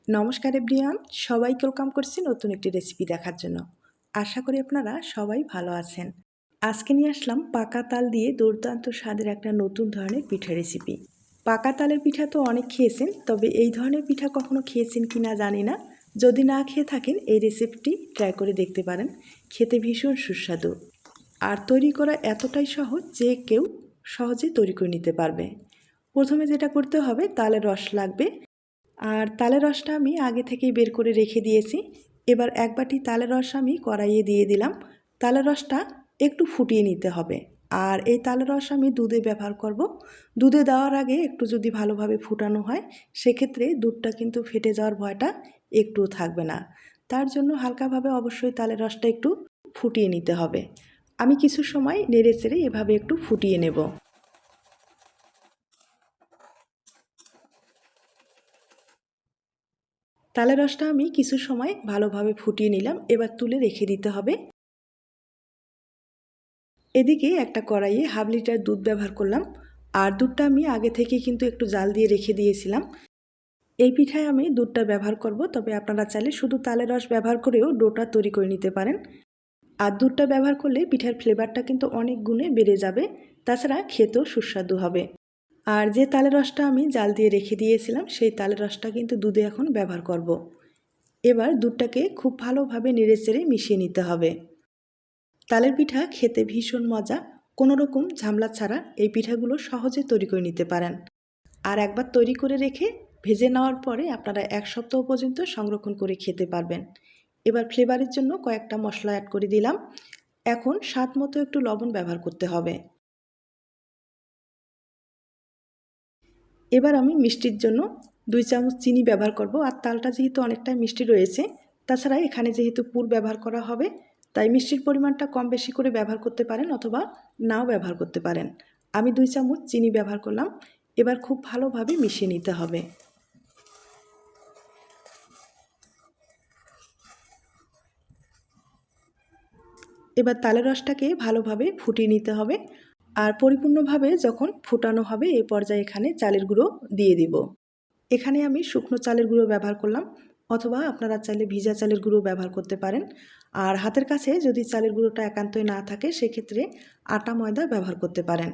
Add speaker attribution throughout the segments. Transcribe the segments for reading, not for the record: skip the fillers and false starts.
Speaker 1: নমস্কার এভরিওয়ান, সবাইকে ওয়েলকাম করছি নতুন একটি রেসিপি দেখার জন্য। আশা করি আপনারা সবাই ভালো আছেন। আজকে নিয়ে আসলাম পাকা তাল দিয়ে দুর্দান্ত স্বাদের একটা নতুন ধরনের পিঠা রেসিপি। পাকা তালের পিঠা তো অনেক খেয়েছেন, তবে এই ধরনের পিঠা কখনো খেয়েছেন কি না জানি না। যদি না খেয়ে থাকেন এই রেসিপিটি ট্রাই করে দেখতে পারেন। খেতে ভীষণ সুস্বাদু আর তৈরি করা এতটাই সহজ যে কেউ সহজে তৈরি করে নিতে পারবে। প্রথমে যেটা করতে হবে, তালের রস লাগবে। আর তালের রসটা আমি আগে থেকেই বের করে রেখে দিয়েছি। এবার এক বাটি তালের রস আমি কড়াইয়ে দিয়ে দিলাম। তালের রসটা একটু ফুটিয়ে নিতে হবে। আর এই তালের রস আমি দুধে ব্যবহার করব। দুধে দেওয়ার আগে একটু যদি ভালোভাবে ফুটানো হয়, সেক্ষেত্রে দুধটা কিন্তু ফেটে যাওয়ার ভয়টা একটুও থাকবে না। তার জন্য হালকাভাবে অবশ্যই তালের রসটা একটু ফুটিয়ে নিতে হবে। আমি কিছু সময় নেড়ে চেড়ে এভাবে একটু ফুটিয়ে নেব। তালের রসটা আমি কিছু সময় ভালোভাবে ফুটিয়ে নিলাম। এবার তুলে রেখে দিতে হবে। এদিকে একটা কড়াইয়ে হাফ লিটার দুধ ব্যবহার করলাম। আর দুধটা আমি আগে থেকে কিন্তু একটু জাল দিয়ে রেখে দিয়েছিলাম। এই পিঠায় আমি দুধটা ব্যবহার করব, তবে আপনারা চাইলে শুধু তালের রস ব্যবহার করেও ডোটা তৈরি করে নিতে পারেন। আর দুধটা ব্যবহার করলে পিঠার ফ্লেভারটা কিন্তু অনেক গুণে বেড়ে যাবে। তাছাড়া খেতেও সুস্বাদু হবে। আর যে তালের রসটা আমি জাল দিয়ে রেখে দিয়েছিলাম, সেই তালের রসটা কিন্তু দুধে এখন ব্যবহার করব। এবার দুধটাকে খুব ভালোভাবে নেড়েচেড়ে মিশিয়ে নিতে হবে। তালের পিঠা খেতে ভীষণ মজা। কোনো রকম ঝামেলা ছাড়া এই পিঠাগুলো সহজে তৈরি করে নিতে পারেন। আর একবার তৈরি করে রেখে ভেজে নেওয়ার পরে আপনারা 1 সপ্তাহ পর্যন্ত সংরক্ষণ করে খেতে পারবেন। এবার ফ্লেভারের জন্য কয়েকটা মশলা অ্যাড করে দিলাম। এখন স্বাদ মতো একটু লবণ ব্যবহার করতে হবে। এবার আমি মিষ্টির জন্য 2 চামচ চিনি ব্যবহার করব। আর তালটা যেহেতু অনেকটাই মিষ্টি রয়েছে, তাছাড়া এখানে যেহেতু পুর ব্যবহার করা হবে, তাই মিষ্টির পরিমাণটা কম বেশি করে ব্যবহার করতে পারেন অথবা নাও ব্যবহার করতে পারেন। আমি 2 চামচ চিনি ব্যবহার করলাম। এবার খুব ভালোভাবে মিশিয়ে নিতে হবে। এবার তালের রসটাকে ভালোভাবে ফুটিয়ে নিতে হবে। আর পরিপূর্ণভাবে যখন ফুটানো হবে, এই পর্যায়ে এখানে চালের গুঁড়ো দিয়ে দিব। এখানে আমি শুকনো চালের গুঁড়ো ব্যবহার করলাম, অথবা আপনারা চাইলে ভিজা চালের গুঁড়ো ব্যবহার করতে পারেন। আর হাতের কাছে যদি চালের গুঁড়োটা একান্তই না থাকে, সেক্ষেত্রে আটা ময়দা ব্যবহার করতে পারেন।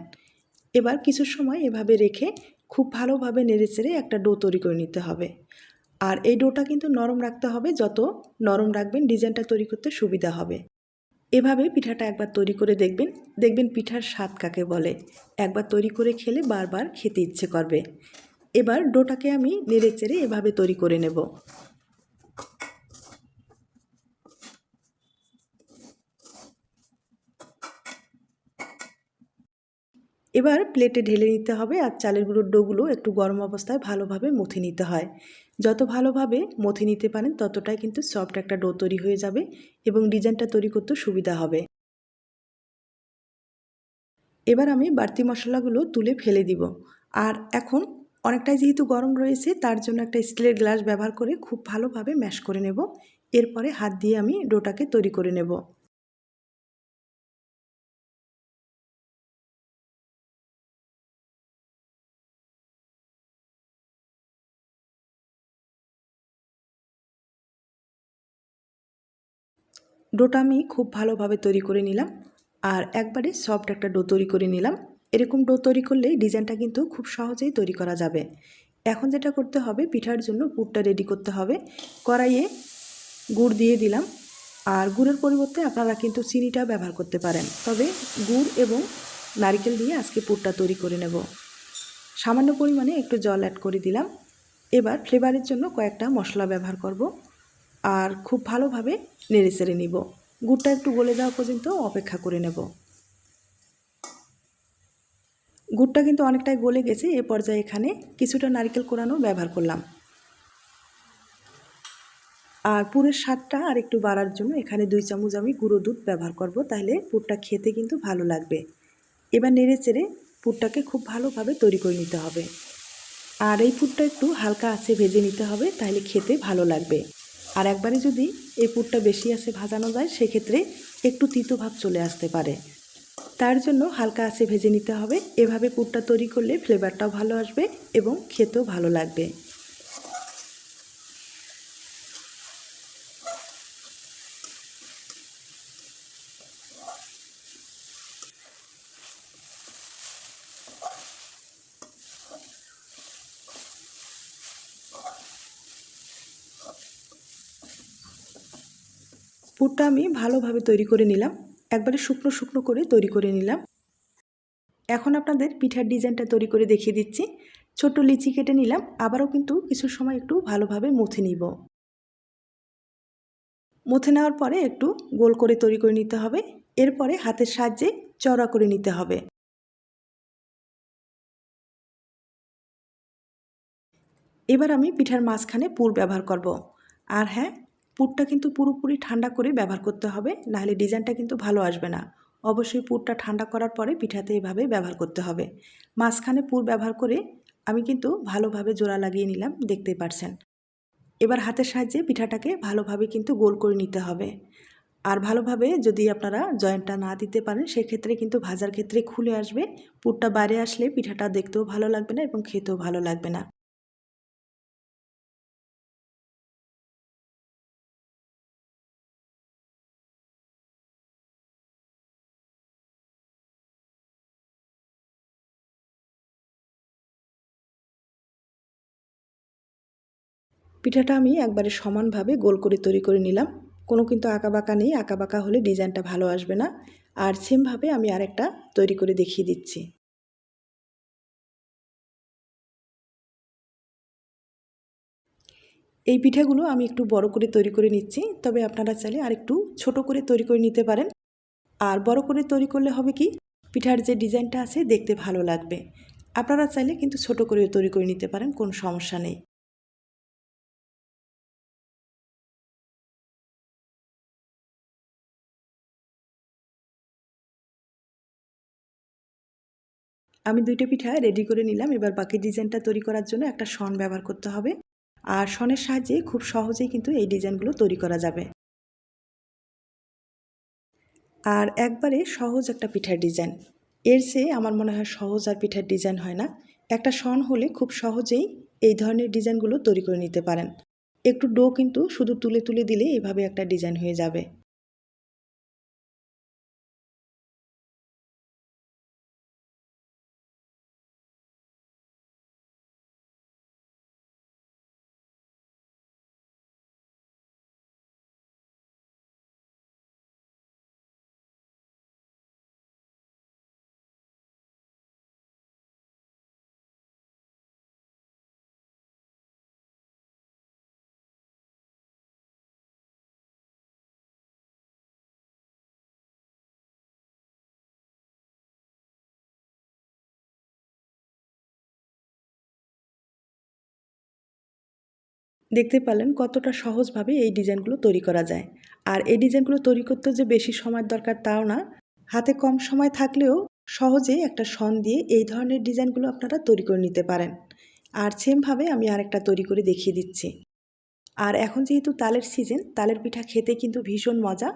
Speaker 1: এবার কিছু সময় এভাবে রেখে খুব ভালোভাবে নেড়েচেড়ে একটা ডো তৈরি করে নিতে হবে। আর এই ডোটা কিন্তু নরম রাখতে হবে। যত নরম রাখবেন ডিজাইনটা তৈরি করতে সুবিধা হবে। এভাবে পিঠাটা একবার তৈরি করে দেখবেন। দেখবেন পিঠার স্বাদ কাকে বলে। একবার তৈরি করে খেলে বারবার খেতে ইচ্ছে করবে। এবার ডোটাকে আমি নেড়েচেড়ে এভাবে তৈরি করে নেব। এবার প্লেটে ঢেলে নিতে হবে। আর চালের গুঁড়োর ডোগুলো একটু গরম অবস্থায় ভালোভাবে মথে নিতে হয়। যত ভালোভাবে মথে নিতে পারেন ততটাই কিন্তু সফট একটা ডো তৈরি হয়ে যাবে এবং ডিজাইনটা তৈরি করতে সুবিধা হবে। এবার আমি বাড়তি মশলাগুলো তুলে ফেলে দিব। আর এখন অনেকটাই যেহেতু গরম রয়েছে, তার জন্য একটা স্টিলের গ্লাস ব্যবহার করে খুব ভালোভাবে ম্যাশ করে নেব। এরপরে হাত দিয়ে আমি ডোটাকে তৈরি করে নেব। ডোটা আমি খুব ভালোভাবে তৈরি করে নিলাম। আর একবারে সফট একটা ডো তৈরি করে নিলাম। এরকম ডো তৈরি করলে ডিজাইনটা কিন্তু খুব সহজেই তৈরি করা যাবে। এখন যেটা করতে হবে, পিঠার জন্য পুরটা রেডি করতে হবে। কড়াইয়ে গুড় দিয়ে দিলাম। আর গুড়ের পরিবর্তে আপনারা কিন্তু চিনিটা ব্যবহার করতে পারেন, তবে গুড় এবং নারকেল দিয়ে আজকে পুরটা তৈরি করে নেব। সামান্য পরিমাণে একটু জল অ্যাড করে দিলাম। এবার ফ্লেভারের জন্য কয়েকটা মশলা ব্যবহার করব। আর খুব ভালোভাবে নেড়েচেড়ে নিব। গুড়টা একটু গলে যাওয়া পর্যন্ত অপেক্ষা করে নেব। গুড়টা কিন্তু অনেকটাই গলে গেছে। এ পর্যায়ে এখানে কিছুটা নারকেল কোড়ানো ব্যবহার করলাম। আর পুরের স্বাদটা আর একটু বাড়ার জন্য এখানে 2 চামচ আমি গুঁড়ো দুধ ব্যবহার করব, তাহলে পুরটা খেতে কিন্তু ভালো লাগবে। এবার নেড়েচেড়ে পুরটাকে খুব ভালোভাবে তৈরি করে নিতে হবে। আর এই পুরটা একটু হালকা আঁচে ভেজে নিতে হবে, তাহলে খেতে ভালো লাগবে। আর একবারে যদি এই পুরটা বেশি আঁচে ভাজানো যায়, সেক্ষেত্রে একটু তিতো ভাব চলে আসতে পারে। তার জন্য হালকা আঁচে ভেজে নিতে হবে। এভাবে পুরটা তৈরি করলে ফ্লেভারটাও ভালো আসবে এবং খেতেও ভালো লাগবে। পুরটা আমি ভালোভাবে তৈরি করে নিলাম, একবারে শুকনো শুকনো করে তৈরি করে নিলাম। এখন আপনাদের পিঠার ডিজাইনটা তৈরি করে দেখিয়ে দিচ্ছি। ছোট্ট লিচি কেটে নিলাম, আবারও কিন্তু কিছু সময় একটু ভালোভাবে মুথে নিব। মুথে নেওয়ার পরে একটু গোল করে তৈরি করে নিতে হবে। এরপরে হাতের সাহায্যে চওড়া করে নিতে হবে। এবার আমি পিঠার মাঝখানে পুর ব্যবহার করব। আর হ্যাঁ, পুরটা কিন্তু পুরোপুরি ঠান্ডা করে ব্যবহার করতে হবে, নাহলে ডিজাইনটা কিন্তু ভালো আসবে না। অবশ্যই পুরটা ঠান্ডা করার পরে পিঠাতে এভাবে ব্যবহার করতে হবে। মাঝখানে পুর ব্যবহার করে আমি কিন্তু ভালোভাবে জোড়া লাগিয়ে নিলাম, দেখতেই পারছেন। এবার হাতের সাহায্যে পিঠাটাকে ভালোভাবে কিন্তু গোল করে নিতে হবে। আর ভালোভাবে যদি আপনারা জয়েন্টটা না দিতে পারেন, সেক্ষেত্রে কিন্তু ভাজার ক্ষেত্রে খুলে আসবে। পুরটা বাইরে আসলে পিঠাটা দেখতেও ভালো লাগবে না এবং খেতেও ভালো লাগবে না। পিঠাটা আমি একবারে সমানভাবে গোল করে তৈরি করে নিলাম। কোনো কিন্তু আঁকাবাঁকা নেই, আঁকাবাঁকা হলে ডিজাইনটা ভালো আসবে না। আর সেমভাবে আমি আরেকটা তৈরি করে দেখিয়ে দিচ্ছি। এই পিঠাগুলো আমি একটু বড় করে তৈরি করে নিচ্ছি, তবে আপনারা চাইলে আরেকটু ছোট করে তৈরি করে নিতে পারেন। আর বড় করে তৈরি করলে হবে কি, পিঠার যে ডিজাইনটা আছে দেখতে ভালো লাগবে। আপনারা চাইলে কিন্তু ছোট করে তৈরি করে নিতে পারেন, কোনো সমস্যা নেই। আমি দুইটা পিঠা রেডি করে নিলাম। এবার বাকি ডিজাইনটা তৈরি করার জন্য একটা শন ব্যবহার করতে হবে। আর শনের সাহায্যে খুব সহজেই কিন্তু এই ডিজাইনগুলো তৈরি করা যাবে। আর একবারে সহজ একটা পিঠার ডিজাইন, এর চেয়ে আমার মনে হয় সহজ আর পিঠার ডিজাইন হয় না। একটা শন হলে খুব সহজেই এই ধরনের ডিজাইনগুলো তৈরি করে নিতে পারেন। একটু ডো কিন্তু শুধু তুলে তুলে দিলে এভাবে একটা ডিজাইন হয়ে যাবে। দেখতে পারলেন কতটা সহজভাবে এই ডিজাইনগুলো তৈরি করা যায়। আর এই ডিজাইনগুলো তৈরি করতে যে বেশি সময়ের দরকার তাও না, হাতে কম সময় থাকলেও সহজেই একটা শন দিয়ে এই ধরনের ডিজাইনগুলো আপনারা তৈরি করে নিতে পারেন। আর সেমভাবে আমি আরেকটা তৈরি করে দেখিয়ে দিচ্ছি। আর এখন যেহেতু তালের সিজন, তালের পিঠা খেতে কিন্তু ভীষণ মজা।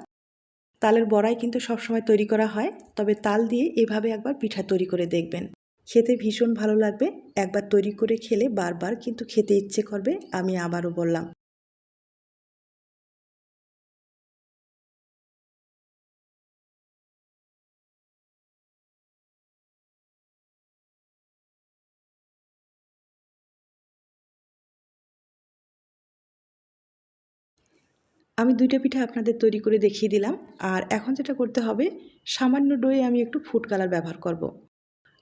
Speaker 1: তালের বড়াই কিন্তু সবসময় তৈরি করা হয়, তবে তাল দিয়ে এভাবে একবার পিঠা তৈরি করে দেখবেন, খেতে ভীষণ ভালো লাগবে। একবার তৈরি করে খেলে বারবার কিন্তু খেতে ইচ্ছে করবে, আমি আবারও বললাম। আমি দুইটা পিঠা আপনাদের তৈরি করে দেখিয়ে দিলাম। আর এখন যেটা করতে হবে, সামান্য ডোয়ে আমি একটু ফুড কালার ব্যবহার করব।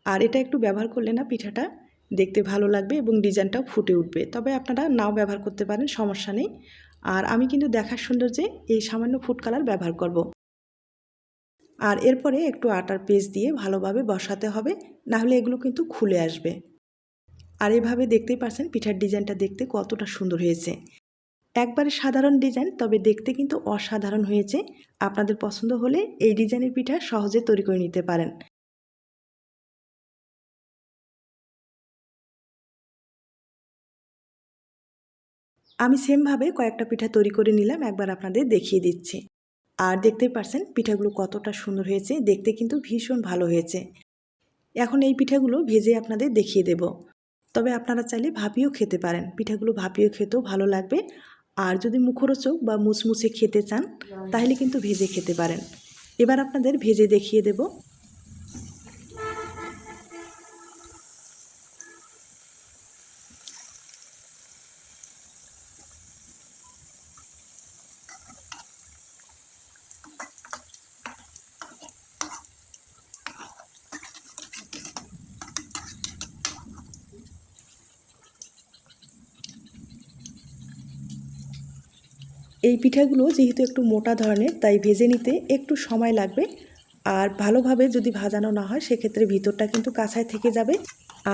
Speaker 1: আর এটা একটু ব্যবহার করলে না পিঠাটা দেখতে ভালো লাগবে এবং ডিজাইনটাও ফুটে উঠবে। তবে আপনারা নাও ব্যবহার করতে পারেন, সমস্যা নেই। আর আমি কিন্তু দেখার সৌন্দর্যে এই সামান্য ফুড কালার ব্যবহার করব। আর এরপরে একটু আটার পেস্ট দিয়ে ভালোভাবে বসাতে হবে, নাহলে এগুলো কিন্তু খুলে আসবে। আর এভাবে দেখতেই পাচ্ছেন পিঠার ডিজাইনটা দেখতে কতটা সুন্দর হয়েছে। একবারে সাধারণ ডিজাইন, তবে দেখতে কিন্তু অসাধারণ হয়েছে। আপনাদের পছন্দ হলে এই ডিজাইনের পিঠা সহজে তৈরি করে নিতে পারেন। আমি সেমভাবে কয়েকটা পিঠা তৈরি করে নিলাম, একবার আপনাদের দেখিয়ে দিচ্ছি। আর দেখতেই পারছেন পিঠাগুলো কতটা সুন্দর হয়েছে, দেখতে কিন্তু ভীষণ ভালো হয়েছে। এখন এই পিঠাগুলো ভেজে আপনাদের দেখিয়ে দেব। তবে আপনারা চাইলে ভাপিয়েও খেতে পারেন, পিঠাগুলো ভাপিয়ে খেতেও ভালো লাগবে। আর যদি মুখরোচক বা মুচমুচে খেতে চান, তাহলে কিন্তু ভেজে খেতে পারেন। এবার আপনাদের ভেজে দেখিয়ে দেব। এই পিঠাগুলো যেহেতু একটু মোটা ধরনের, তাই ভেজে নিতে একটু সময় লাগবে। আর ভালোভাবে যদি ভাজানো না হয় সেক্ষেত্রে ভিতরটা কিন্তু কাঁচায় থেকে যাবে,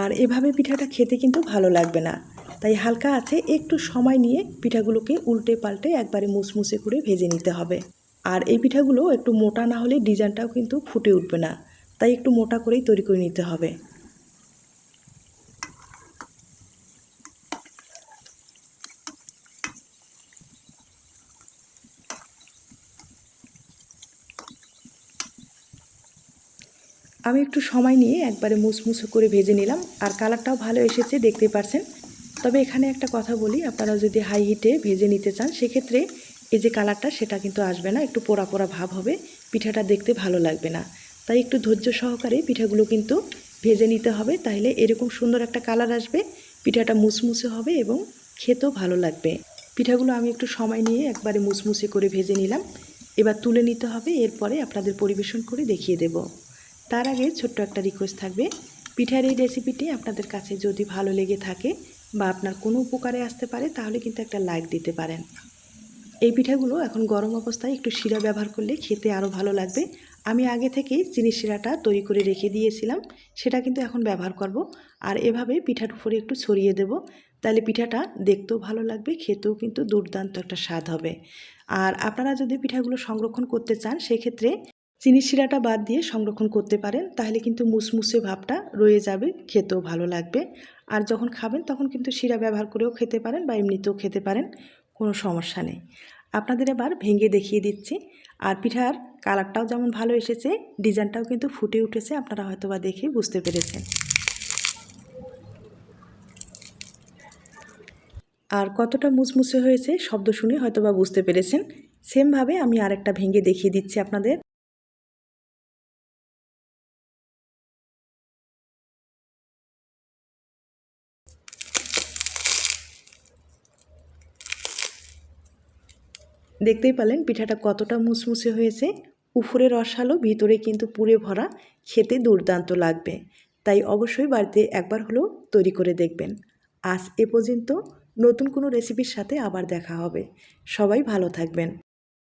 Speaker 1: আর এভাবে পিঠাটা খেতে কিন্তু ভালো লাগবে না। তাই হালকা আছে একটু সময় নিয়ে পিঠাগুলোকে উল্টে পাল্টে একবারে মুচমুচে করে ভেজে নিতে হবে। আর এই পিঠাগুলো একটু মোটা না হলে ডিজাইনটাও কিন্তু ফুটে উঠবে না, তাই একটু মোটা করেই তৈরি করে নিতে হবে। আমি একটু সময় নিয়ে একবারে মুচমুচে করে ভেজে নিলাম, আর কালারটাও ভালো এসেছে, দেখতেই পারছেন। তবে এখানে একটা কথা বলি, আপনারা যদি হাই হিটে ভেজে নিতে চান সেক্ষেত্রে এই যে কালারটা সেটা কিন্তু আসবে না, একটু পোড়া পোড়া ভাব হবে, পিঠাটা দেখতে ভালো লাগবে না। তাই একটু ধৈর্য সহকারে পিঠাগুলো কিন্তু ভেজে নিতে হবে, তাহলে এরকম সুন্দর একটা কালার আসবে, পিঠাটা মুচমুচে হবে এবং খেতেও ভালো লাগবে। পিঠাগুলো আমি একটু সময় নিয়ে একবারে মুচমুচে করে ভেজে নিলাম, এবার তুলে নিতে হবে, এরপরে আপনাদের পরিবেশন করে দেখিয়ে দেব। তার আগে ছোট্ট একটা রিকোয়েস্ট থাকবে, পিঠার এই রেসিপিটি আপনাদের কাছে যদি ভালো লেগে থাকে বা আপনার কোনো উপকারে আসতে পারে তাহলে কিন্তু একটা লাইক দিতে পারেন। এই পিঠাগুলো এখন গরম অবস্থায় একটু শিরা ব্যবহার করলে খেতে আরও ভালো লাগবে। আমি আগে থেকেই চিনির শিরাটা তৈরি করে রেখে দিয়েছিলাম, সেটা কিন্তু এখন ব্যবহার করব। আর এভাবে পিঠার উপরে একটু ছড়িয়ে দেব, তাহলে পিঠাটা দেখতেও ভালো লাগবে, খেতেও কিন্তু দুর্দান্ত একটা স্বাদ হবে। আর আপনারা যদি পিঠাগুলো সংরক্ষণ করতে চান সেক্ষেত্রে চিনির শিরাটা বাদ দিয়ে সংরক্ষণ করতে পারেন, তাহলে কিন্তু মুসমুসে ভাবটা রয়ে যাবে, খেতেও ভালো লাগবে। আর যখন খাবেন তখন কিন্তু শিরা ব্যবহার করেও খেতে পারেন বা এমনিতেও খেতে পারেন, কোনো সমস্যা নেই। আপনাদের এবার ভেঙে দেখিয়ে দিচ্ছি। আর পিঠার কালারটাও যেমন ভালো এসেছে, ডিজাইনটাও কিন্তু ফুটে উঠেছে, আপনারা হয়তো বা দেখে বুঝতে পেরেছেন। আর কতটা মুচমুচে হয়েছে শব্দ শুনে হয়তো বা বুঝতে পেরেছেন। সেমভাবে আমি আরেকটা ভেঙে দেখিয়ে দিচ্ছি আপনাদের। দেখতেই পেলেন পিঠাটা কতটা মুচমুচে হয়েছে, উপরে রসালো, ভিতরে কিন্তু পুরে ভরা, খেতে দুর্দান্ত লাগবে। তাই অবশ্যই বাড়িতে একবার হলেও তৈরি করে দেখবেন। আজ এ পর্যন্ত, নতুন কোনো রেসিপির সাথে আবার দেখা হবে। সবাই ভালো থাকবেন।